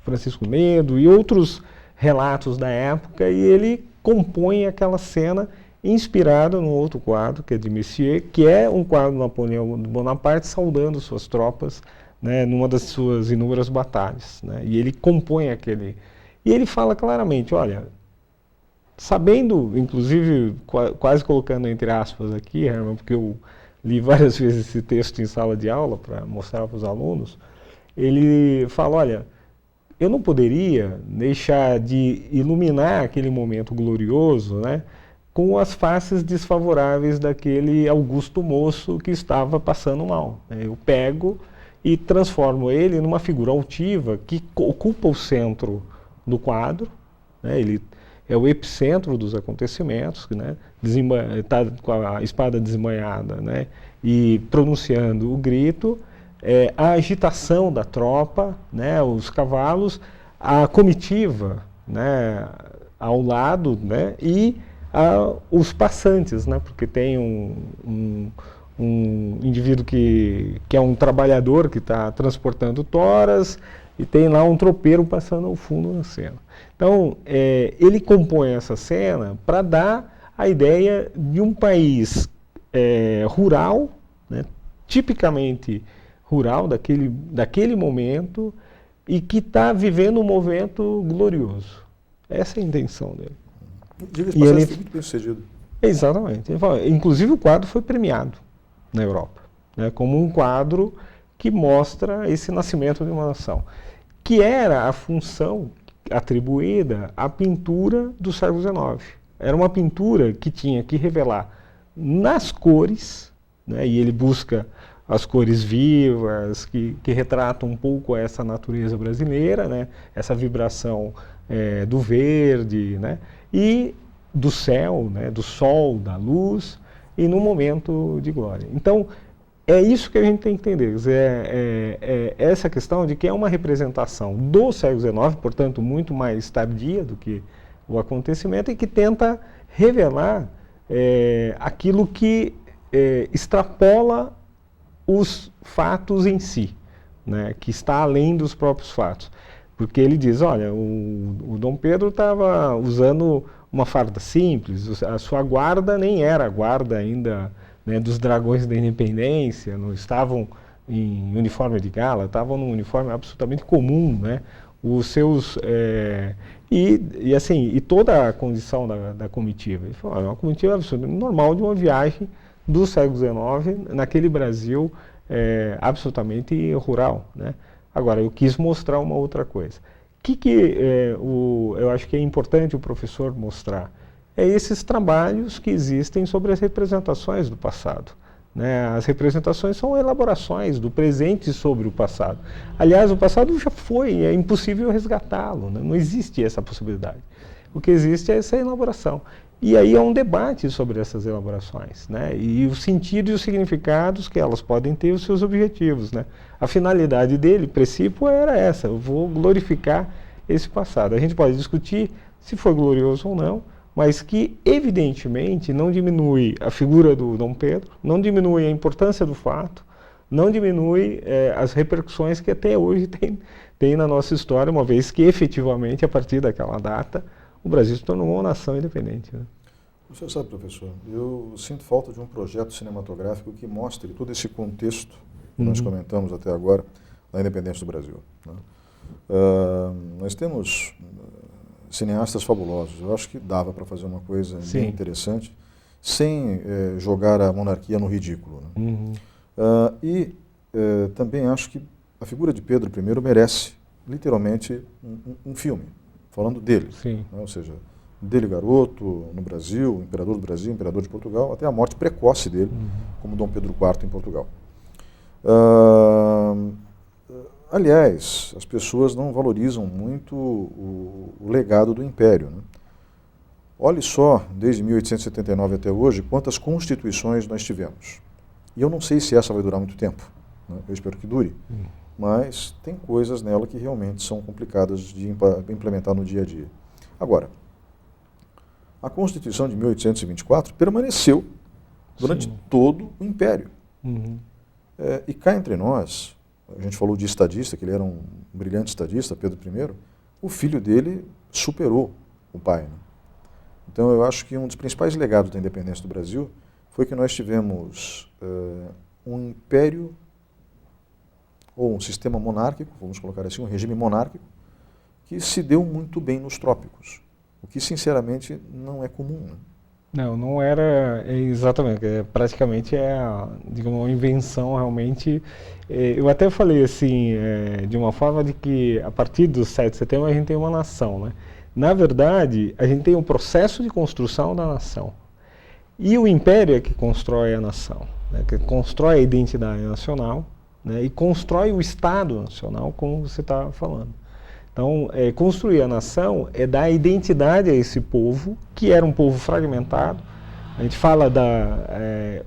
Francisco Medo e outros relatos da época, e ele compõe aquela cena inspirada num outro quadro, que é de Messier, que é um quadro do Napoleão Bonaparte saudando suas tropas, né, numa das suas inúmeras batalhas, né, e ele compõe aquele... E ele fala claramente, olha, sabendo, inclusive, quase colocando entre aspas aqui, Herman, porque eu li várias vezes esse texto em sala de aula para mostrar para os alunos, ele fala, olha, eu não poderia deixar de iluminar aquele momento glorioso, né, com as faces desfavoráveis daquele Augusto moço que estava passando mal. Eu pego e transformo ele numa figura altiva que ocupa o centro do quadro, né? Ele é o epicentro dos acontecimentos, né? Está com a espada desembainhada, né? E pronunciando o grito, a agitação da tropa, né? Os cavalos, a comitiva, né? Ao lado, né? E os passantes, né? Porque tem um indivíduo que é um trabalhador que está transportando toras e tem lá um tropeiro passando ao fundo na cena. Então, ele compõe essa cena para dar a ideia de um país rural, né, tipicamente rural daquele momento e que está vivendo um momento glorioso. Essa é a intenção dele. Diga-se de passagem, foi muito bem sucedido. Exatamente. Ele fala, inclusive o quadro foi premiado na Europa, né, como um quadro que mostra esse nascimento de uma nação, que era a função atribuída à pintura do século XIX. Era uma pintura que tinha que revelar nas cores, né, e ele busca as cores vivas, que retratam um pouco essa natureza brasileira, né, essa vibração do verde, né, e do céu, né, do sol, da luz, e num momento de glória. Então, é isso que a gente tem que entender. Essa questão de que é uma representação do século XIX, portanto, muito mais tardia do que o acontecimento e que tenta revelar aquilo que extrapola os fatos em si, né, que está além dos próprios fatos. Porque ele diz, olha, o Dom Pedro estava usando uma farda simples, a sua guarda nem era a guarda ainda, né, dos Dragões da Independência, não estavam em uniforme de gala, estavam num uniforme absolutamente comum, né? Os seus e toda a condição da comitiva. Ele falou, é uma comitiva absolutamente normal de uma viagem do século XIX naquele Brasil absolutamente rural, né? Agora, eu quis mostrar uma outra coisa. Eu acho que é importante o professor mostrar? É esses trabalhos que existem sobre as representações do passado. Né? As representações são elaborações do presente sobre o passado. Aliás, o passado já foi, é impossível resgatá-lo, né? Não existe essa possibilidade. O que existe é essa elaboração. E aí é um debate sobre essas elaborações, né? E o sentido e os significados que elas podem ter, os seus objetivos, né? A finalidade dele, princípio, era essa: eu vou glorificar esse passado. A gente pode discutir se foi glorioso ou não, mas que, evidentemente, não diminui a figura do Dom Pedro, não diminui a importância do fato, não diminui as repercussões que até hoje tem na nossa história, uma vez que, efetivamente, a partir daquela data, o Brasil se tornou uma nação independente. Né? Você sabe, professor, eu sinto falta de um projeto cinematográfico que mostre todo esse contexto que nós comentamos até agora da independência do Brasil. Né? Nós temos cineastas fabulosos. Eu acho que dava para fazer uma coisa bem interessante, sem jogar a monarquia no ridículo. Né? Também acho que a figura de Pedro I merece, literalmente, um filme, falando dele. Né? Ou seja, dele garoto, no Brasil, imperador do Brasil, imperador de Portugal, até a morte precoce dele, como Dom Pedro IV em Portugal. Aliás, as pessoas não valorizam muito o legado do Império. Né? Olhe só, desde 1879 até hoje, quantas constituições nós tivemos. E eu não sei se essa vai durar muito tempo. Né? Eu espero que dure. Mas tem coisas nela que realmente são complicadas de implementar no dia a dia. Agora, a Constituição de 1824 permaneceu durante todo o Império. E cá entre nós, a gente falou de estadista, que ele era um brilhante estadista, Pedro I, o filho dele superou o pai. Né? Então eu acho que um dos principais legados da independência do Brasil foi que nós tivemos um império, ou um sistema monárquico, vamos colocar assim, um regime monárquico, que se deu muito bem nos trópicos, o que sinceramente não é comum. Né? Não era exatamente, praticamente digamos, uma invenção realmente. Eu até falei assim, de uma forma de que a partir do 7 de setembro a gente tem uma nação. Né? Na verdade, a gente tem um processo de construção da nação. E o Império é que constrói a nação, né? Que constrói a identidade nacional, né? E constrói o Estado Nacional, como você está falando. Então, construir a nação é dar identidade a esse povo, que era um povo fragmentado. A gente fala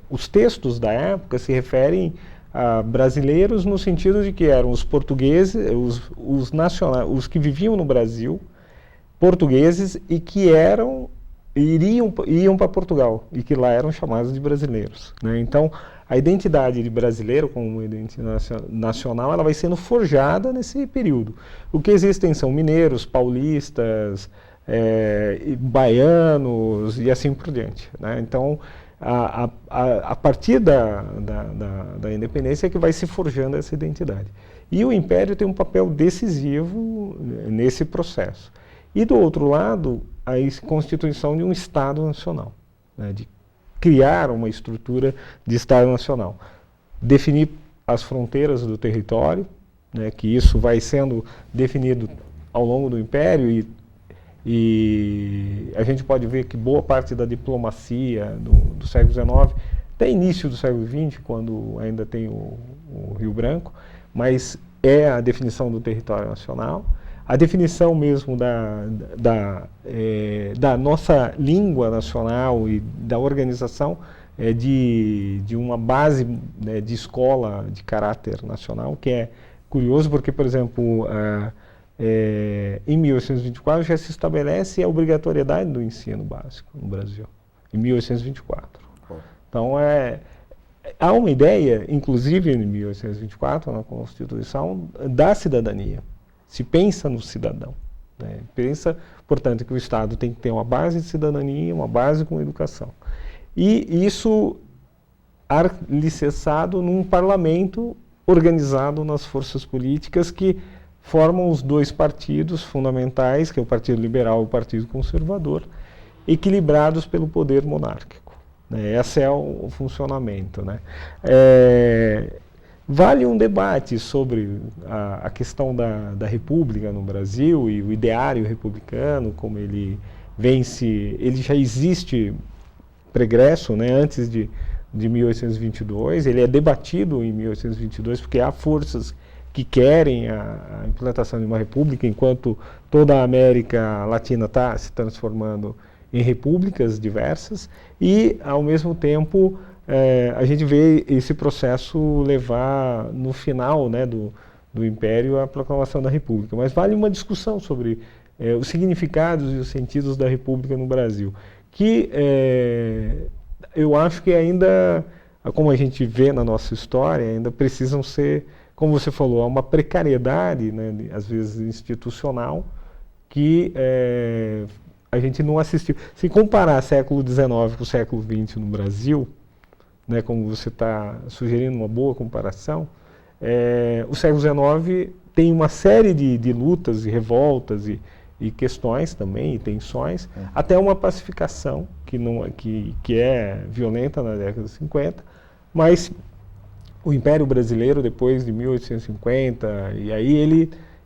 os textos da época se referem a brasileiros no sentido de que eram os portugueses, os nacionais, os que viviam no Brasil, portugueses e que iam para Portugal e que lá eram chamados de brasileiros. Né? Então, a identidade de brasileiro como identidade nacional, ela vai sendo forjada nesse período. O que existem são mineiros, paulistas, baianos e assim por diante. Né? Então, a partir da independência é que vai se forjando essa identidade. E o Império tem um papel decisivo nesse processo. E do outro lado, a constituição de um Estado Nacional, né? De criar uma estrutura de Estado Nacional, definir as fronteiras do território, né, que isso vai sendo definido ao longo do Império e a gente pode ver que boa parte da diplomacia do século XIX, até início do século XX, quando ainda tem o Rio Branco, mas é a definição do território nacional, a definição mesmo da nossa língua nacional e da organização de uma base, né, de escola de caráter nacional, que é curioso porque, por exemplo, em 1824 já se estabelece a obrigatoriedade do ensino básico no Brasil, em 1824. Então, há uma ideia, inclusive em 1824, na Constituição, da cidadania. Se pensa no cidadão. Né? Pensa, portanto, que o Estado tem que ter uma base de cidadania, uma base com educação. E isso alicerçado num parlamento organizado nas forças políticas que formam os dois partidos fundamentais, que é o Partido Liberal e o Partido Conservador, equilibrados pelo poder monárquico. Né? Esse é o funcionamento. Né? Vale um debate sobre a questão da República no Brasil e o ideário republicano, como ele ele já existe pregresso, né, antes de 1822, ele é debatido em 1822 porque há forças que querem a implantação de uma república, enquanto toda a América Latina está se transformando em repúblicas diversas, e ao mesmo tempo a gente vê esse processo levar no final, né, do Império à proclamação da República. Mas vale uma discussão sobre os significados e os sentidos da República no Brasil, que eu acho que ainda, como a gente vê na nossa história, ainda precisam ser, como você falou, há uma precariedade, né, às vezes institucional, que a gente não assistiu. Se comparar século XIX com o século XX no Brasil, né, como você está sugerindo uma boa comparação, o século XIX tem uma série de lutas e revoltas e questões também, e tensões, até uma pacificação que é violenta na década de 50, mas o Império Brasileiro, depois de 1850, e aí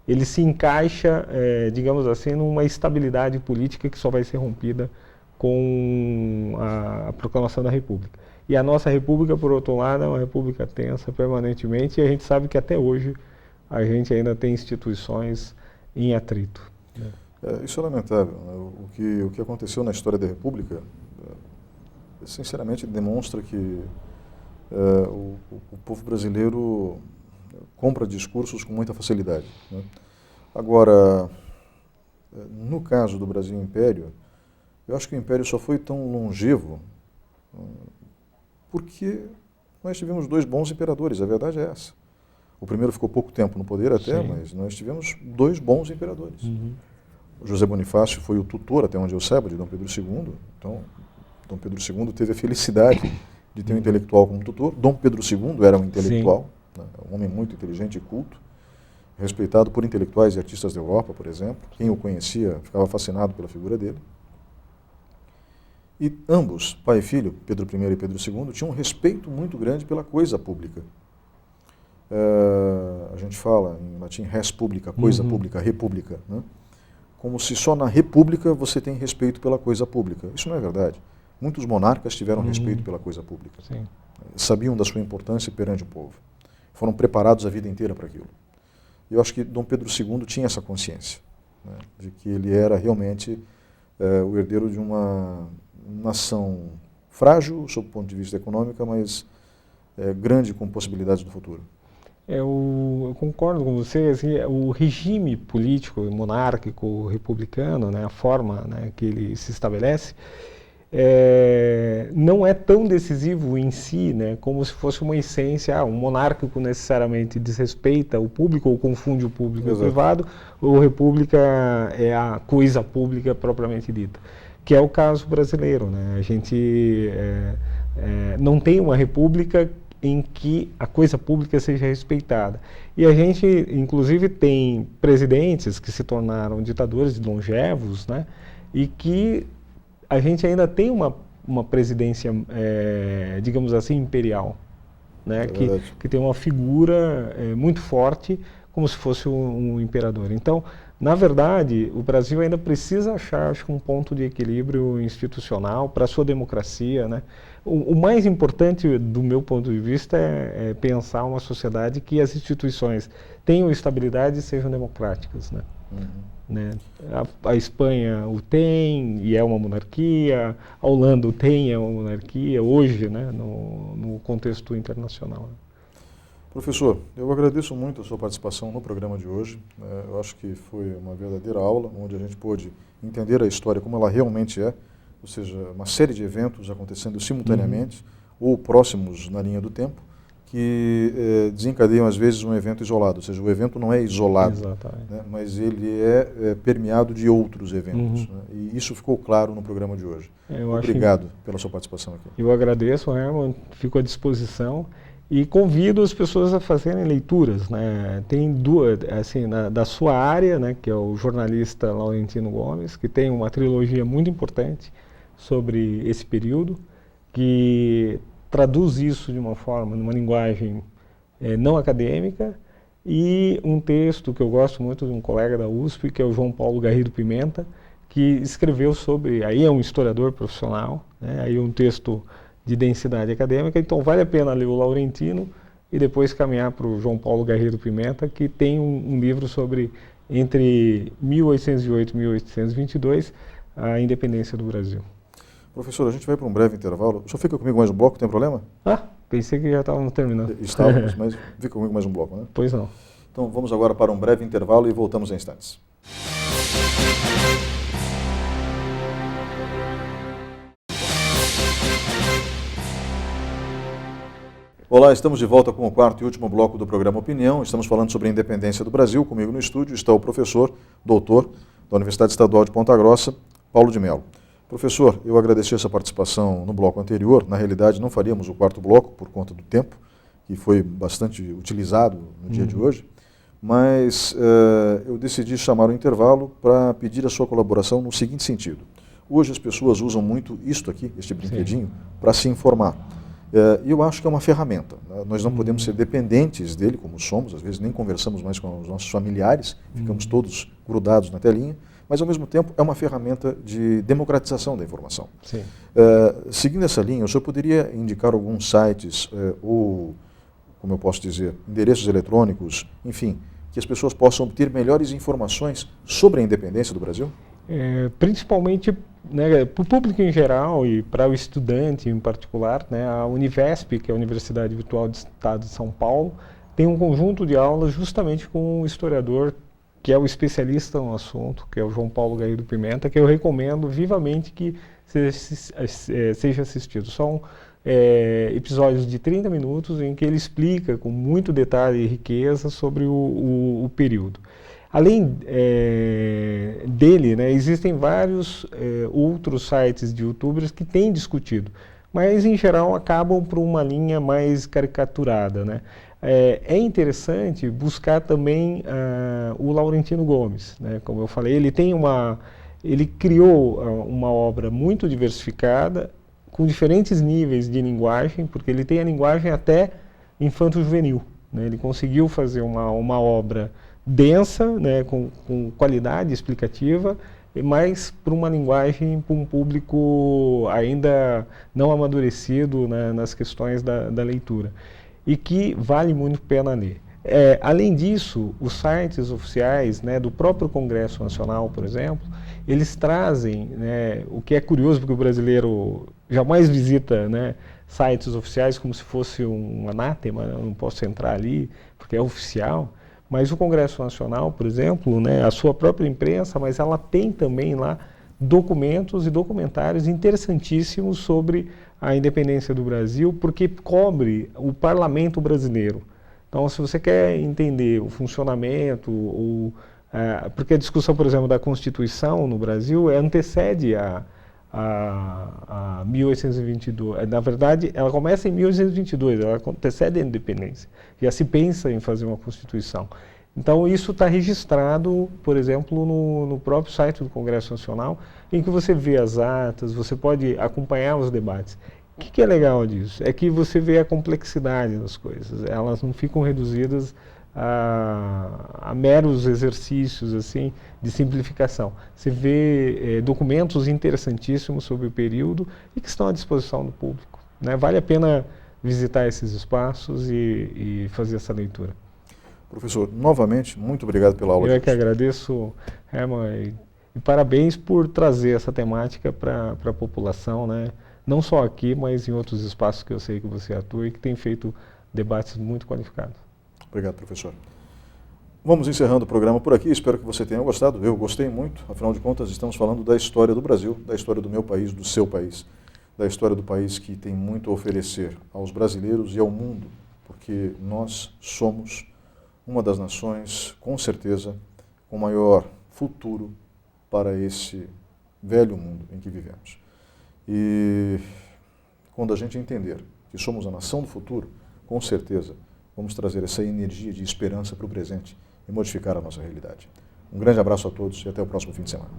ele se encaixa, digamos assim, numa estabilidade política que só vai ser rompida com a proclamação da República. E a nossa República, por outro lado, é uma República tensa permanentemente, e a gente sabe que até hoje a gente ainda tem instituições em atrito. Né? Isso é lamentável. Né? O que aconteceu na história da República, sinceramente, demonstra que o povo brasileiro compra discursos com muita facilidade. Né? Agora, no caso do Brasil Império, eu acho que o Império só foi tão longevo porque nós tivemos dois bons imperadores, a verdade é essa. O primeiro ficou pouco tempo no poder até, sim, mas nós tivemos dois bons imperadores. Uhum. José Bonifácio foi o tutor, até onde eu saiba, de Dom Pedro II. Então, Dom Pedro II teve a felicidade de ter um intelectual como tutor. Dom Pedro II era um intelectual, né, um homem muito inteligente e culto, respeitado por intelectuais e artistas da Europa, por exemplo. Quem o conhecia ficava fascinado pela figura dele. E ambos, pai e filho, Pedro I e Pedro II, tinham um respeito muito grande pela coisa pública. A gente fala em latim res publica, coisa pública, república, né? Como se só na república você tem respeito pela coisa pública. Isso não é verdade. Muitos monarcas tiveram respeito pela coisa pública. Sim. Sabiam da sua importância perante o povo. Foram preparados a vida inteira para aquilo. E eu acho que Dom Pedro II tinha essa consciência, né, de que ele era realmente o herdeiro de uma nação frágil, sob o ponto de vista econômico, mas grande com possibilidades do futuro. Eu concordo com você, assim, o regime político, monárquico, republicano, né, a forma, né, que ele se estabelece, não é tão decisivo em si, né, como se fosse uma essência. Um monárquico necessariamente desrespeita o público ou confunde o público e o privado, ou república é a coisa pública propriamente dita, que é o caso brasileiro. Né? A gente não tem uma república em que a coisa pública seja respeitada. E a gente, inclusive, tem presidentes que se tornaram ditadores longevos, né? E que a gente ainda tem uma presidência, digamos assim, imperial, né? Que tem uma figura muito forte, como se fosse um imperador. Então, na verdade, o Brasil ainda precisa achar, acho que, um ponto de equilíbrio institucional para a sua democracia, né? O mais importante, do meu ponto de vista, é pensar uma sociedade que as instituições tenham estabilidade e sejam democráticas, né? Né? A Espanha o tem e é uma monarquia, a Holanda o tem e é uma monarquia hoje, né? No contexto internacional. Professor, eu agradeço muito a sua participação no programa de hoje. Eu acho que foi uma verdadeira aula, onde a gente pôde entender a história como ela realmente é, ou seja, uma série de eventos acontecendo simultaneamente ou próximos na linha do tempo, que desencadeiam às vezes um evento isolado, ou seja, o evento não é isolado, né, mas ele é permeado de outros eventos. Né, e isso ficou claro no programa de hoje. Obrigado pela sua participação aqui. Eu agradeço, Herman, fico à disposição. E convido as pessoas a fazerem leituras, né? Tem duas, assim, da sua área, né, que é o jornalista Laurentino Gomes, que tem uma trilogia muito importante sobre esse período, que traduz isso de uma forma, numa linguagem não acadêmica, e um texto que eu gosto muito de um colega da USP, que é o João Paulo Garrido Pimenta, que escreveu sobre, aí é um historiador profissional, né, aí é um texto de densidade acadêmica, então vale a pena ler o Laurentino e depois caminhar para o João Paulo Garrido Pimenta, que tem um livro sobre, entre 1808 e 1822, a independência do Brasil. Professor, a gente vai para um breve intervalo. O senhor fica comigo mais um bloco, tem problema? Pensei que já estávamos terminando. Estávamos, mas fica comigo mais um bloco, né? Pois não. Então vamos agora para um breve intervalo e voltamos em instantes. Olá, estamos de volta com o quarto e último bloco do programa Opinião. Estamos falando sobre a independência do Brasil. Comigo no estúdio está o professor, doutor da Universidade Estadual de Ponta Grossa, Paulo de Mello. Professor, eu agradeci essa participação no bloco anterior. Na realidade, não faríamos o quarto bloco por conta do tempo, que foi bastante utilizado no dia de hoje, mas eu decidi chamar o intervalo para pedir a sua colaboração no seguinte sentido. Hoje as pessoas usam muito isto aqui, este brinquedinho, para se informar. E eu acho que é uma ferramenta. Nós não podemos ser dependentes dele, como somos, às vezes nem conversamos mais com os nossos familiares, ficamos todos grudados na telinha, mas ao mesmo tempo é uma ferramenta de democratização da informação. Seguindo essa linha, o senhor poderia indicar alguns sites ou, como eu posso dizer, endereços eletrônicos, enfim, que as pessoas possam obter melhores informações sobre a independência do Brasil? Principalmente, né, para o público em geral e para o estudante em particular, né, a Univesp, que é a Universidade Virtual do Estado de São Paulo, tem um conjunto de aulas justamente com um historiador que é o especialista no assunto, que é o João Paulo Garrido Pimenta, que eu recomendo vivamente que seja assistido. São episódios de 30 minutos em que ele explica com muito detalhe e riqueza sobre o período. Além dele, né, existem vários outros sites de youtubers que têm discutido, mas em geral acabam por uma linha mais caricaturada, né? É interessante buscar também o Laurentino Gomes, né? Como eu falei, ele criou uma obra muito diversificada, com diferentes níveis de linguagem, porque ele tem a linguagem até infanto-juvenil, né? Ele conseguiu fazer uma obra densa, né, com qualidade explicativa, mas para uma linguagem, para um público ainda não amadurecido, né, nas questões da leitura, e que vale muito a pena ler. Além disso, os sites oficiais, né, do próprio Congresso Nacional, por exemplo, eles trazem, né, o que é curioso, porque o brasileiro jamais visita, né, sites oficiais como se fosse um anátema, né, eu não posso entrar ali porque é oficial. Mas o Congresso Nacional, por exemplo, né, a sua própria imprensa, mas ela tem também lá documentos e documentários interessantíssimos sobre a independência do Brasil, porque cobre o parlamento brasileiro. Então, se você quer entender o funcionamento, porque a discussão, por exemplo, da Constituição no Brasil antecede a 1822. Na verdade, ela começa em 1822, ela antecede a independência. Já se pensa em fazer uma Constituição. Então, isso está registrado, por exemplo, no próprio site do Congresso Nacional, em que você vê as atas, você pode acompanhar os debates. O que é legal disso? É que você vê a complexidade das coisas. Elas não ficam reduzidas a meros exercícios assim de simplificação. Você vê documentos interessantíssimos sobre o período e que estão à disposição do público, né? Vale a pena visitar esses espaços e fazer essa leitura. Professor, novamente, muito obrigado pela aula. Eu é que agradeço, Herman, e parabéns por trazer essa temática para a população, né? Não só aqui, mas em outros espaços que eu sei que você atua e que tem feito debates muito qualificados. Obrigado, professor. Vamos encerrando o programa por aqui, espero que você tenha gostado. Eu gostei muito, afinal de contas estamos falando da história do Brasil, da história do meu país, do seu país, da história do país que tem muito a oferecer aos brasileiros e ao mundo, porque nós somos uma das nações, com certeza, com maior futuro para esse velho mundo em que vivemos. E quando a gente entender que somos a nação do futuro, com certeza vamos trazer essa energia de esperança para o presente e modificar a nossa realidade. Um grande abraço a todos e até o próximo fim de semana.